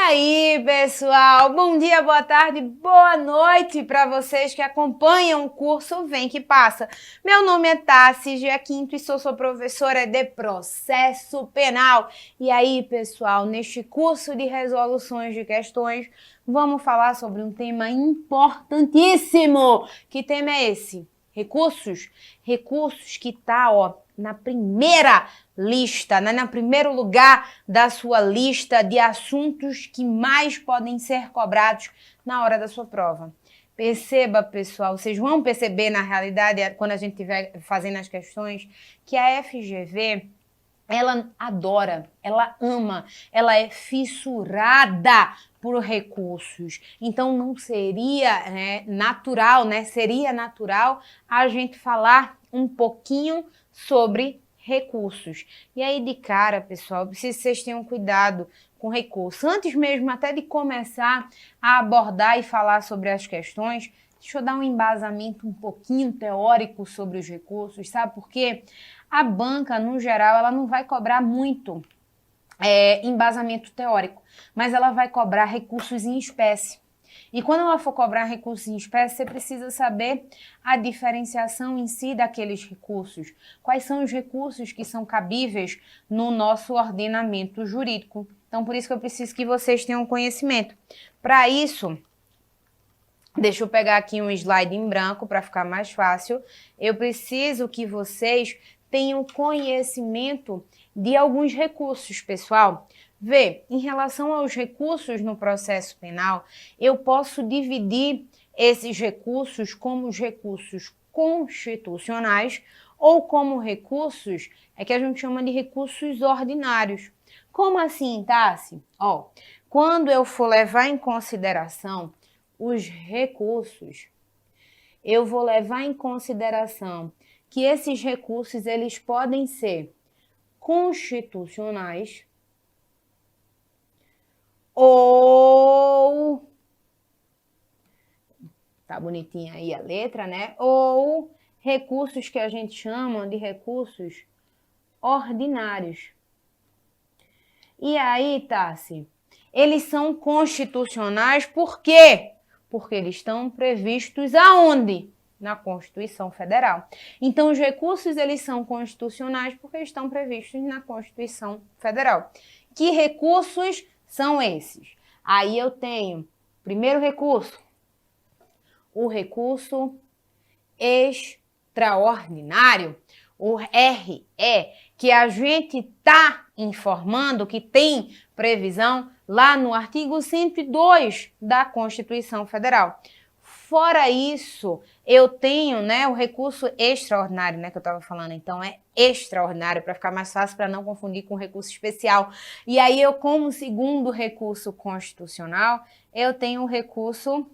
aí, pessoal? Bom dia, boa tarde, boa noite para vocês que acompanham o curso Vem Que Passa. Meu nome é Tassi Giaquinto e sou sua professora de Processo Penal. E aí, pessoal, neste curso de resoluções de questões, vamos falar sobre um tema importantíssimo. Que tema é esse? Recursos? Recursos que tá, na primeira lista, né? No primeiro lugar da sua lista de assuntos que mais podem ser cobrados na hora da sua prova. Perceba, pessoal, vocês vão perceber na realidade, quando a gente estiver fazendo as questões, que a FGV, ela adora, ela ama, ela é fissurada por recursos. Então não seria natural, Seria natural a gente falar um pouquinho sobre recursos. E aí, de cara, pessoal, eu preciso que vocês tenham cuidado com recursos. Antes mesmo até de começar a abordar e falar sobre as questões, deixa eu dar um embasamento um pouquinho teórico sobre os recursos, sabe por quê? A banca, no geral, ela não vai cobrar muito embasamento teórico, mas ela vai cobrar recursos em espécie. E quando ela for cobrar recursos em espécie, você precisa saber a diferenciação em si daqueles recursos. Quais são os recursos que são cabíveis no nosso ordenamento jurídico. Então, por isso que eu preciso que vocês tenham conhecimento. Para isso, deixa eu pegar aqui um slide em branco para ficar mais fácil. Eu preciso que vocês tenham conhecimento de alguns recursos, pessoal. Vê, em relação aos recursos no processo penal, eu posso dividir esses recursos como os recursos constitucionais ou como recursos que a gente chama de recursos ordinários. Como assim, Tassi? Quando eu for levar em consideração os recursos, eu vou levar em consideração que esses recursos eles podem ser constitucionais ou, tá bonitinha aí a letra, né? Ou recursos que a gente chama de recursos ordinários. E aí, Tassi, eles são constitucionais por quê? Porque eles estão previstos aonde? Na Constituição Federal. Então, os recursos, eles são constitucionais porque estão previstos na Constituição Federal. Que recursos são esses? Aí eu tenho, primeiro recurso, o recurso extraordinário, o RE, que a gente está informando que tem previsão lá no artigo 102 da Constituição Federal. Fora isso, eu tenho, o recurso extraordinário, que eu estava falando. Então, é extraordinário, para ficar mais fácil, para não confundir com recurso especial. E aí, eu, como segundo recurso constitucional, eu tenho o recurso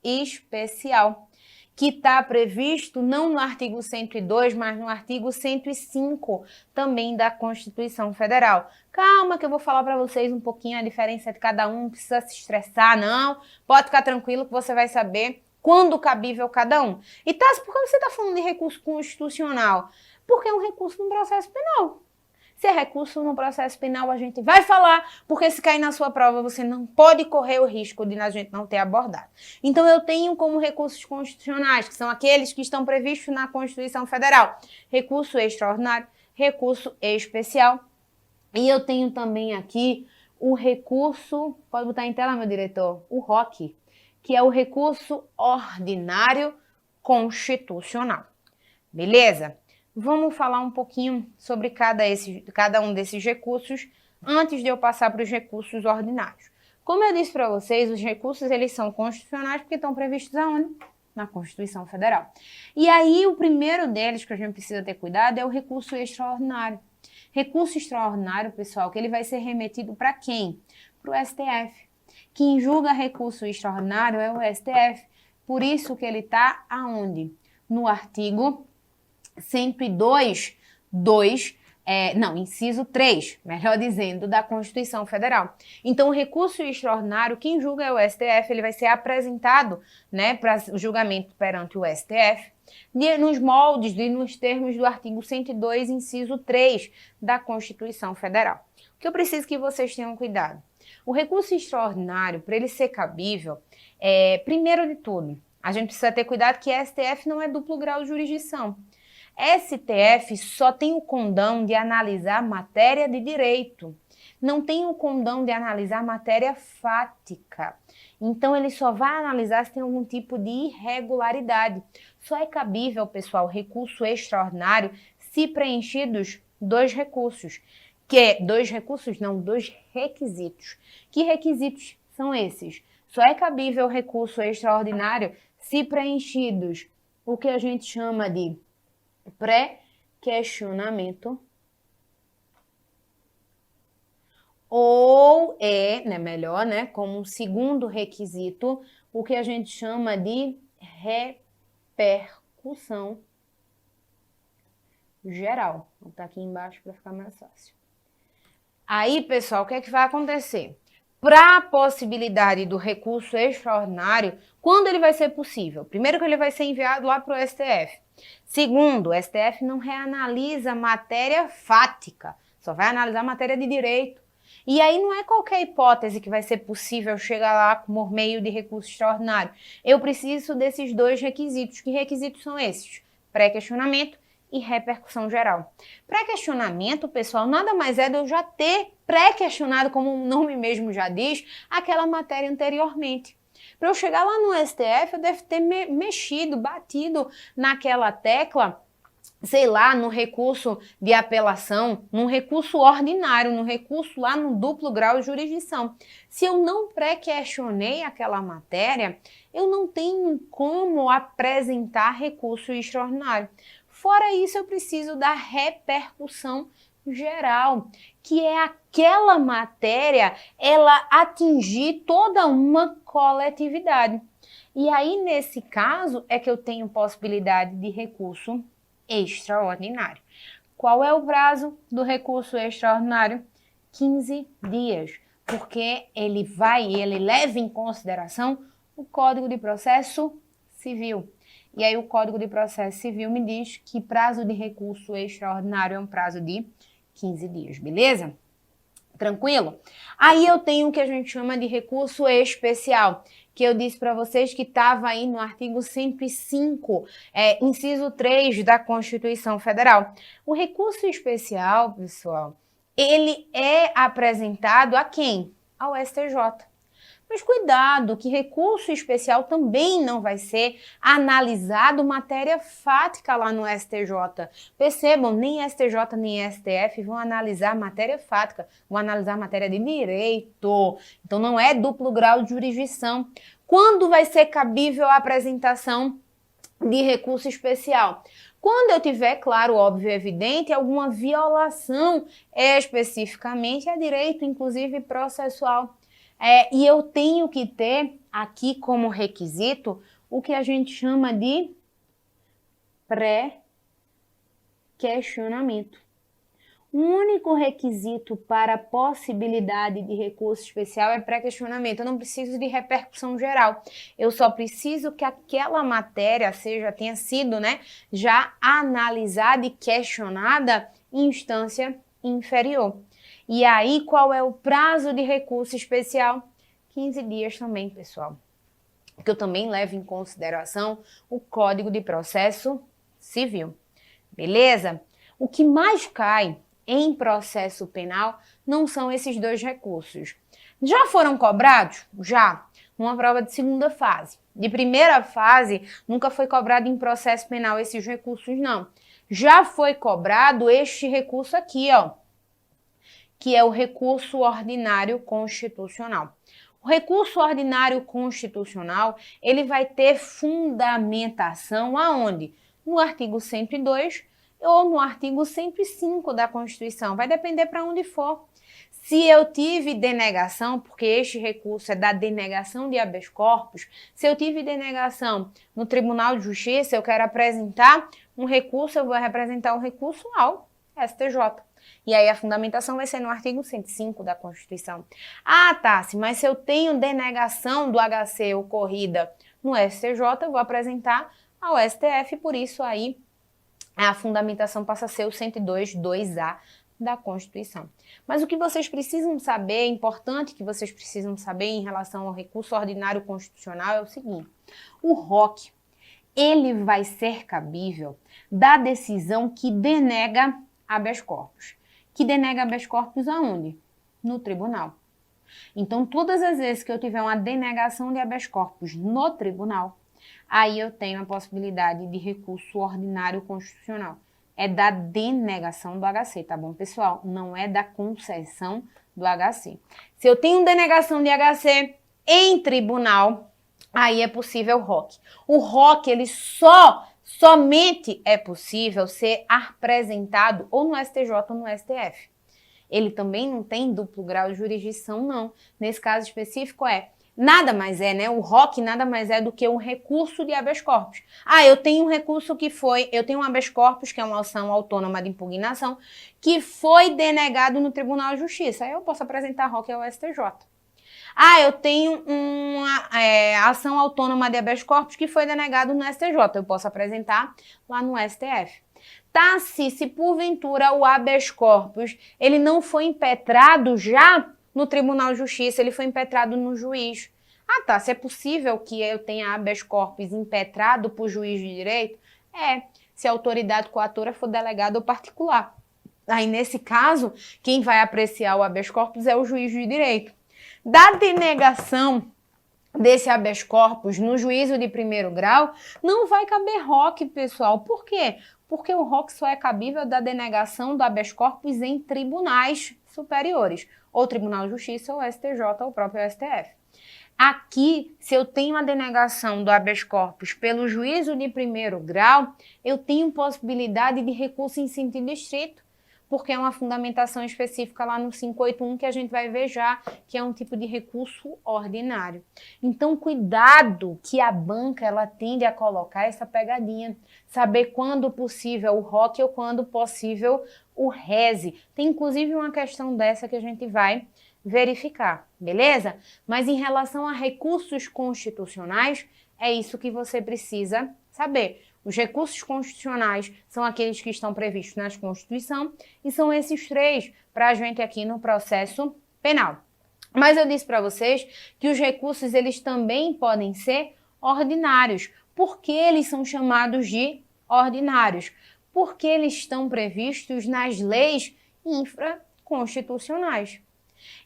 especial, que está previsto não no artigo 102, mas no artigo 105 também da Constituição Federal. Calma que eu vou falar para vocês um pouquinho a diferença de cada um, não precisa se estressar, não. Pode ficar tranquilo que você vai saber quando cabível cada um. E Tassi, por que você está falando de recurso constitucional? Porque é um recurso no processo penal. Se é recurso no processo penal, a gente vai falar, porque se cair na sua prova, você não pode correr o risco de a gente não ter abordado. Então, eu tenho como recursos constitucionais, que são aqueles que estão previstos na Constituição Federal, recurso extraordinário, recurso especial, e eu tenho também aqui o recurso, pode botar em tela, meu diretor, o ROC, que é o recurso ordinário constitucional. Beleza? Vamos falar um pouquinho sobre cada um desses recursos antes de eu passar para os recursos ordinários. Como eu disse para vocês, os recursos eles são constitucionais porque estão previstos aonde? Na Constituição Federal. E aí o primeiro deles que a gente precisa ter cuidado é o recurso extraordinário. Recurso extraordinário, pessoal, que ele vai ser remetido para quem? Para o STF. Quem julga recurso extraordinário é o STF. Por isso que ele está aonde? No artigo 102, inciso 3, melhor dizendo, da Constituição Federal. Então, o recurso extraordinário, quem julga é o STF, ele vai ser apresentado, para julgamento perante o STF, nos moldes e nos termos do artigo 102, inciso 3 da Constituição Federal. O que eu preciso que vocês tenham cuidado? O recurso extraordinário, para ele ser cabível, primeiro de tudo, a gente precisa ter cuidado que STF não é duplo grau de jurisdição. STF só tem o condão de analisar matéria de direito, não tem o condão de analisar matéria fática. Então, ele só vai analisar se tem algum tipo de irregularidade. Só é cabível, pessoal, recurso extraordinário se preenchidos dois requisitos. Que requisitos são esses? Só é cabível recurso extraordinário se preenchidos o que a gente chama de pré-questionamento ou melhor, como um segundo requisito, o que a gente chama de repercussão geral. Vou botar aqui embaixo para ficar mais fácil. Aí, pessoal, o que é que vai acontecer? Para a possibilidade do recurso extraordinário, quando ele vai ser possível? Primeiro que ele vai ser enviado lá para o STF. Segundo, o STF não reanalisa matéria fática, só vai analisar matéria de direito. E aí não é qualquer hipótese que vai ser possível chegar lá por meio de recurso extraordinário. Eu preciso desses dois requisitos. Que requisitos são esses? Pré-questionamento e repercussão geral. Pré-questionamento, pessoal, nada mais é de eu já ter pré-questionado, como o nome mesmo já diz, aquela matéria anteriormente. Para eu chegar lá no STF, eu devo ter mexido, batido naquela tecla, sei lá, no recurso de apelação, num recurso ordinário, no recurso lá no duplo grau de jurisdição. Se eu não pré-questionei aquela matéria, eu não tenho como apresentar recurso extraordinário. Fora isso, eu preciso da repercussão geral, que é aquela matéria, ela atingir toda uma coletividade. E aí, nesse caso, é que eu tenho possibilidade de recurso extraordinário. Qual é o prazo do recurso extraordinário? 15 dias, porque ele leva em consideração o Código de Processo Civil. E aí o Código de Processo Civil me diz que prazo de recurso extraordinário é um prazo de 15 dias, beleza? Tranquilo? Aí eu tenho o que a gente chama de recurso especial, que eu disse para vocês que estava aí no artigo 105, inciso 3 da Constituição Federal. O recurso especial, pessoal, ele é apresentado a quem? Ao STJ. Mas cuidado, que recurso especial também não vai ser analisado matéria fática lá no STJ. Percebam, nem STJ nem STF vão analisar matéria fática, vão analisar matéria de direito. Então não é duplo grau de jurisdição. Quando vai ser cabível a apresentação de recurso especial? Quando eu tiver, claro, óbvio e evidente, alguma violação especificamente a direito, inclusive processual. E eu tenho que ter aqui como requisito o que a gente chama de pré-questionamento. O único requisito para a possibilidade de recurso especial é pré-questionamento. Eu não preciso de repercussão geral. Eu só preciso que aquela matéria tenha sido, já analisada e questionada em instância inferior. E aí, qual é o prazo de recurso especial? 15 dias também, pessoal. Que eu também levo em consideração o Código de Processo Civil. Beleza? O que mais cai em processo penal não são esses dois recursos. Já foram cobrados? Já. Numa prova de segunda fase. De primeira fase, nunca foi cobrado em processo penal esses recursos, não. Já foi cobrado este recurso aqui, ó, que é o recurso ordinário constitucional. O recurso ordinário constitucional, ele vai ter fundamentação aonde? No artigo 102 ou no artigo 105 da Constituição, vai depender para onde for. Se eu tive denegação, porque este recurso é da denegação de habeas corpus, se eu tive denegação no Tribunal de Justiça, eu quero apresentar um recurso, eu vou representar o recurso ao STJ. E aí a fundamentação vai ser no artigo 105 da Constituição. Ah, Tassi, mas se eu tenho denegação do HC ocorrida no STJ, eu vou apresentar ao STF, por isso aí a fundamentação passa a ser o 102.2A da Constituição. Mas o que vocês precisam saber, é importante que vocês precisam saber em relação ao recurso ordinário constitucional é o seguinte: o ROC, ele vai ser cabível da decisão que denega habeas corpus. Que denega habeas corpus aonde? No tribunal. Então, todas as vezes que eu tiver uma denegação de habeas corpus no tribunal, aí eu tenho a possibilidade de recurso ordinário constitucional. É da denegação do HC, tá bom, pessoal? Não é da concessão do HC. Se eu tenho denegação de HC em tribunal, aí é possível o ROC. O ROC, ele somente é possível ser apresentado ou no STJ ou no STF. Ele também não tem duplo grau de jurisdição, não. Nesse caso específico nada mais é, né? O ROC nada mais é do que um recurso de habeas corpus. Eu tenho um recurso eu tenho um habeas corpus, que é uma ação autônoma de impugnação, que foi denegado no Tribunal de Justiça. Aí eu posso apresentar ROC ao STJ. Eu tenho uma ação autônoma de habeas corpus que foi denegado no STJ. Eu posso apresentar lá no STF. Se porventura o habeas corpus ele não foi impetrado já no Tribunal de Justiça, ele foi impetrado no juiz. Se é possível que eu tenha habeas corpus impetrado por juiz de direito? Se a autoridade coatora for delegada ou particular. Aí, nesse caso, quem vai apreciar o habeas corpus é o juiz de direito. Da denegação desse habeas corpus no juízo de primeiro grau, não vai caber ROC, pessoal. Por quê? Porque o ROC só é cabível da denegação do habeas corpus em tribunais superiores, ou Tribunal de Justiça, ou STJ, ou o próprio STF. Aqui, se eu tenho a denegação do habeas corpus pelo juízo de primeiro grau, eu tenho possibilidade de recurso em sentido estrito, porque é uma fundamentação específica lá no 581 que a gente vai ver já, que é um tipo de recurso ordinário. Então, cuidado que a banca ela tende a colocar essa pegadinha, saber quando possível o ROC ou quando possível o RESE. Tem inclusive uma questão dessa que a gente vai verificar, beleza? Mas em relação a recursos constitucionais, é isso que você precisa saber. Os recursos constitucionais são aqueles que estão previstos na Constituição e são esses três para a gente aqui no processo penal. Mas eu disse para vocês que os recursos eles também podem ser ordinários. Por que eles são chamados de ordinários? Porque eles estão previstos nas leis infraconstitucionais.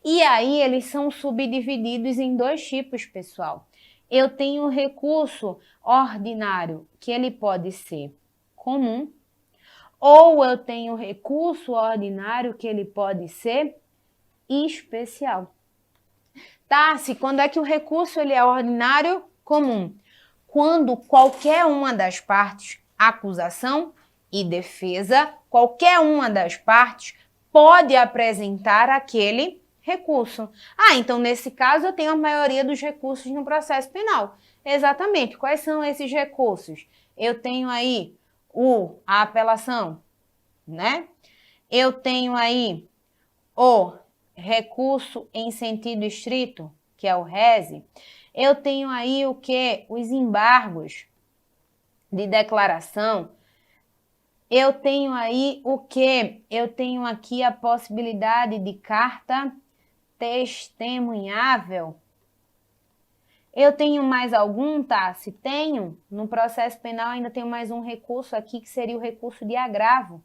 E aí eles são subdivididos em dois tipos, pessoal. Eu tenho o recurso ordinário, que ele pode ser comum, ou eu tenho o recurso ordinário, que ele pode ser especial. Quando é que o recurso ele é ordinário? Comum. Quando qualquer uma das partes, acusação e defesa, qualquer uma das partes pode apresentar aquele recurso. Então nesse caso eu tenho a maioria dos recursos no processo penal. Exatamente. Quais são esses recursos? Eu tenho aí a apelação, né? Eu tenho aí o recurso em sentido estrito, que é o RESE. Eu tenho aí o quê? Os embargos de declaração. Eu tenho aí o quê? Eu tenho aqui a possibilidade de carta testemunhável. Eu tenho mais algum, Se tenho, no processo penal ainda tenho mais um recurso aqui, que seria o recurso de agravo.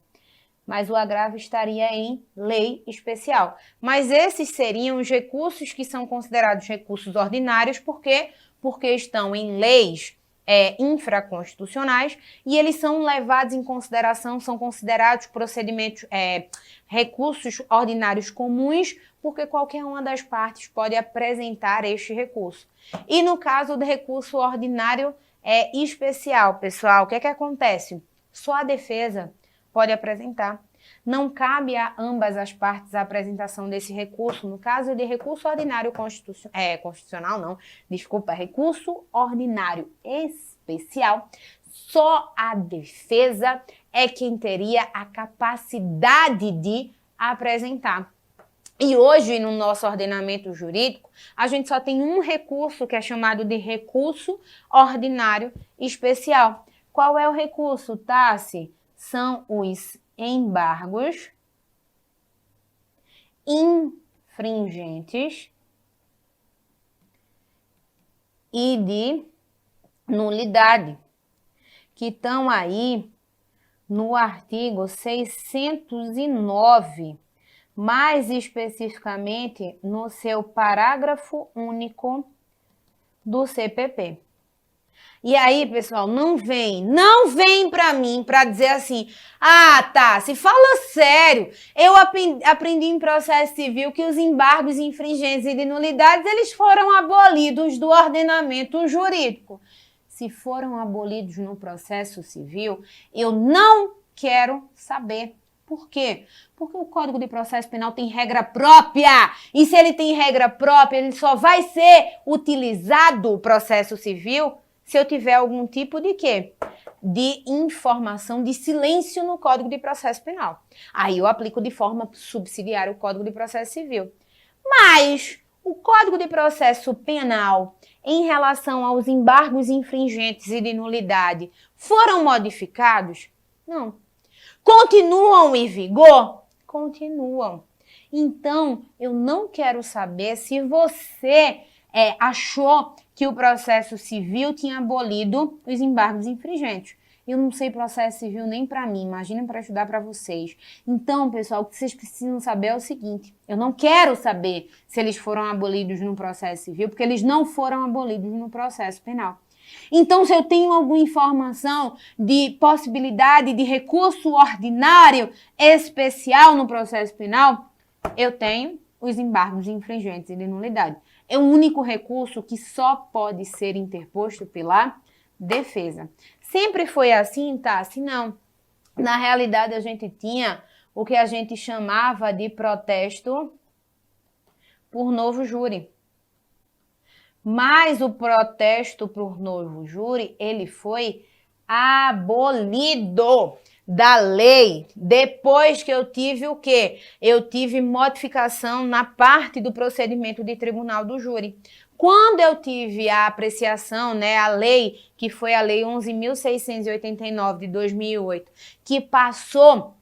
Mas o agravo estaria em lei especial. Mas esses seriam os recursos que são considerados recursos ordinários, por quê? Porque estão em leis infraconstitucionais e eles são levados em consideração, são considerados procedimentos, recursos ordinários comuns, porque qualquer uma das partes pode apresentar este recurso. E no caso do recurso ordinário especial, pessoal, o que acontece? Só a defesa pode apresentar. Não cabe a ambas as partes a apresentação desse recurso. No caso de recurso ordinário recurso ordinário especial, só a defesa é quem teria a capacidade de apresentar. E hoje, no nosso ordenamento jurídico, a gente só tem um recurso que é chamado de recurso ordinário especial. Qual é o recurso, Tassi? São os embargos infringentes e de nulidade, que estão aí no artigo 609, mais especificamente no seu parágrafo único do CPP. E aí, pessoal, não vem para mim para dizer assim, se fala sério, eu aprendi em processo civil que os embargos infringentes e de nulidades, eles foram abolidos do ordenamento jurídico. Se foram abolidos no processo civil, eu não quero saber. Por quê? Porque o Código de Processo Penal tem regra própria. E se ele tem regra própria, ele só vai ser utilizado, o processo civil, se eu tiver algum tipo de quê? De informação de silêncio no Código de Processo Penal. Aí eu aplico de forma subsidiária o Código de Processo Civil. Mas o Código de Processo Penal, em relação aos embargos infringentes e de nulidade, foram modificados? Não. Continuam em vigor? Continuam. Então, eu não quero saber se você achou que o processo civil tinha abolido os embargos infringentes. Eu não sei processo civil nem para mim, imagina para estudar para vocês. Então, pessoal, o que vocês precisam saber é o seguinte, eu não quero saber se eles foram abolidos no processo civil, porque eles não foram abolidos no processo penal. Então, se eu tenho alguma informação de possibilidade de recurso ordinário especial no processo penal, eu tenho os embargos infringentes e de nulidade. É o único recurso que só pode ser interposto pela defesa. Sempre foi assim, tá? Se não, na realidade a gente tinha o que a gente chamava de protesto por novo júri. Mas o protesto por novo júri, ele foi abolido da lei depois que eu tive o quê? Eu tive modificação na parte do procedimento de tribunal do júri. Quando eu tive a apreciação, a lei, que foi a lei 11.689 de 2008, que passou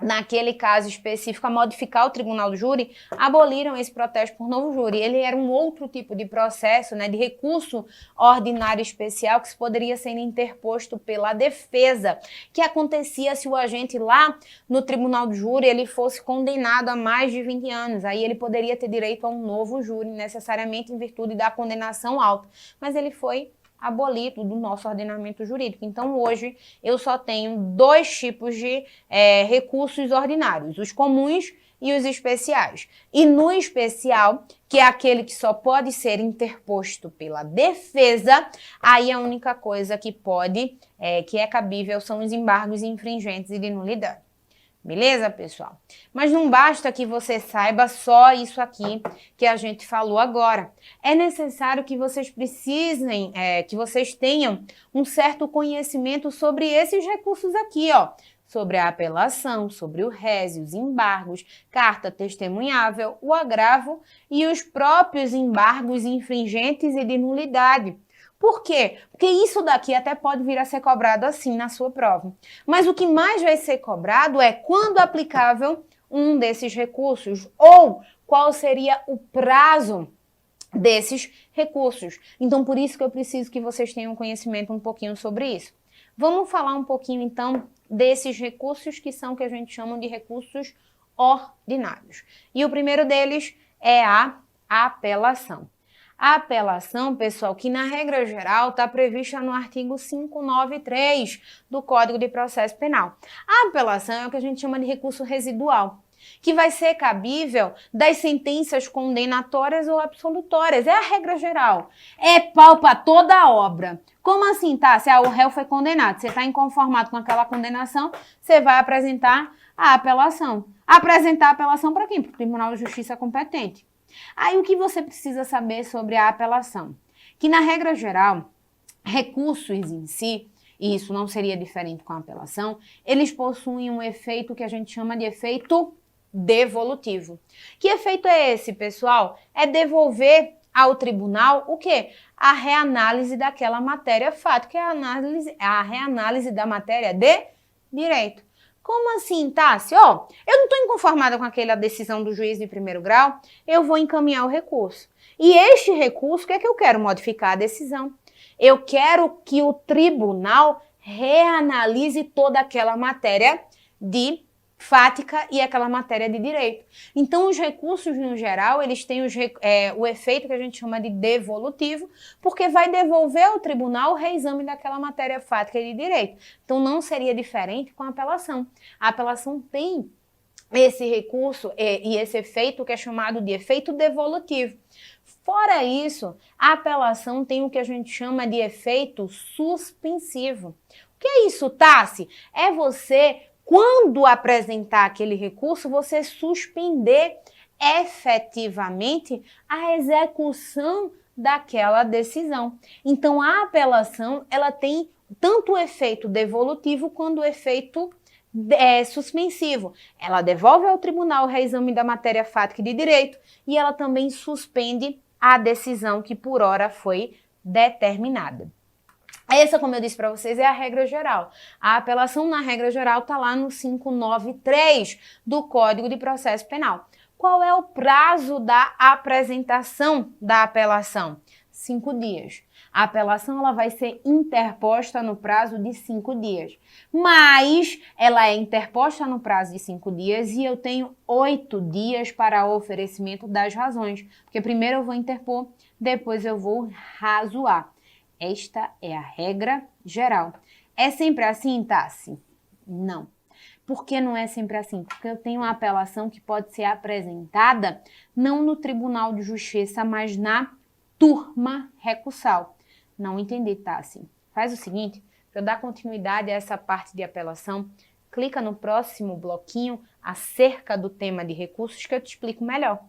naquele caso específico, a modificar o tribunal do júri, aboliram esse protesto por novo júri. Ele era um outro tipo de processo, de recurso ordinário especial que poderia ser interposto pela defesa, que acontecia se o agente lá no tribunal do júri ele fosse condenado a mais de 20 anos. Aí ele poderia ter direito a um novo júri, necessariamente em virtude da condenação alta. Mas ele foi abolido do nosso ordenamento jurídico. Então, hoje, eu só tenho dois tipos de recursos ordinários, os comuns e os especiais. E no especial, que é aquele que só pode ser interposto pela defesa, aí a única coisa que que é cabível são os embargos infringentes e de nulidade. Beleza, pessoal? Mas não basta que você saiba só isso aqui que a gente falou agora. É necessário que vocês que vocês tenham um certo conhecimento sobre esses recursos aqui, ó. Sobre a apelação, sobre o rés, os embargos, carta testemunhável, o agravo e os próprios embargos infringentes e de nulidade. Por quê? Porque isso daqui até pode vir a ser cobrado assim na sua prova. Mas o que mais vai ser cobrado é quando aplicável um desses recursos ou qual seria o prazo desses recursos. Então, por isso que eu preciso que vocês tenham conhecimento um pouquinho sobre isso. Vamos falar um pouquinho, então, desses recursos que são que a gente chama de recursos ordinários. E o primeiro deles é a apelação. A apelação, pessoal, que na regra geral está prevista no artigo 593 do Código de Processo Penal. A apelação é o que a gente chama de recurso residual, que vai ser cabível das sentenças condenatórias ou absolutórias. É a regra geral. É pau para toda a obra. Como assim, tá? Se o réu foi condenado, você está inconformado com aquela condenação, você vai apresentar a apelação. Apresentar a apelação para quem? Para o Tribunal de Justiça competente. Aí o que você precisa saber sobre a apelação? Que na regra geral, recursos em si, e isso não seria diferente com a apelação, eles possuem um efeito que a gente chama de efeito devolutivo. Que efeito é esse, pessoal? É devolver ao tribunal o quê? A reanálise daquela matéria fato, que é a reanálise da matéria de direito. Como assim, Tassi? Ó, eu não estou inconformada com aquela decisão do juiz de primeiro grau, eu vou encaminhar o recurso. E este recurso, o que é que eu quero? Modificar a decisão. Eu quero que o tribunal reanalise toda aquela matéria de fática e aquela matéria de direito. Então, os recursos, no geral, eles têm o efeito que a gente chama de devolutivo, porque vai devolver ao tribunal o reexame daquela matéria fática e de direito. Então, não seria diferente com a apelação. A apelação tem esse recurso e esse efeito que é chamado de efeito devolutivo. Fora isso, a apelação tem o que a gente chama de efeito suspensivo. O que é isso, Tassi? É você, quando apresentar aquele recurso, você suspender efetivamente a execução daquela decisão. Então, a apelação, ela tem tanto o efeito devolutivo quanto o efeito suspensivo. Ela devolve ao tribunal o reexame da matéria fática e de direito e ela também suspende a decisão que por hora foi determinada. Essa, como eu disse para vocês, é a regra geral. A apelação, na regra geral, está lá no 593 do Código de Processo Penal. Qual é o prazo da apresentação da apelação? 5 dias. A apelação ela vai ser interposta no prazo de 5 dias. Mas ela é interposta no prazo de 5 dias e eu tenho 8 dias para o oferecimento das razões. Porque primeiro eu vou interpor, depois eu vou razoar. Esta é a regra geral. É sempre assim, Tassi? Não. Por que não é sempre assim? Porque eu tenho uma apelação que pode ser apresentada não no Tribunal de Justiça, mas na turma recursal. Não entendi, Tassi. Faz o seguinte, para eu dar continuidade a essa parte de apelação, clica no próximo bloquinho acerca do tema de recursos que eu te explico melhor.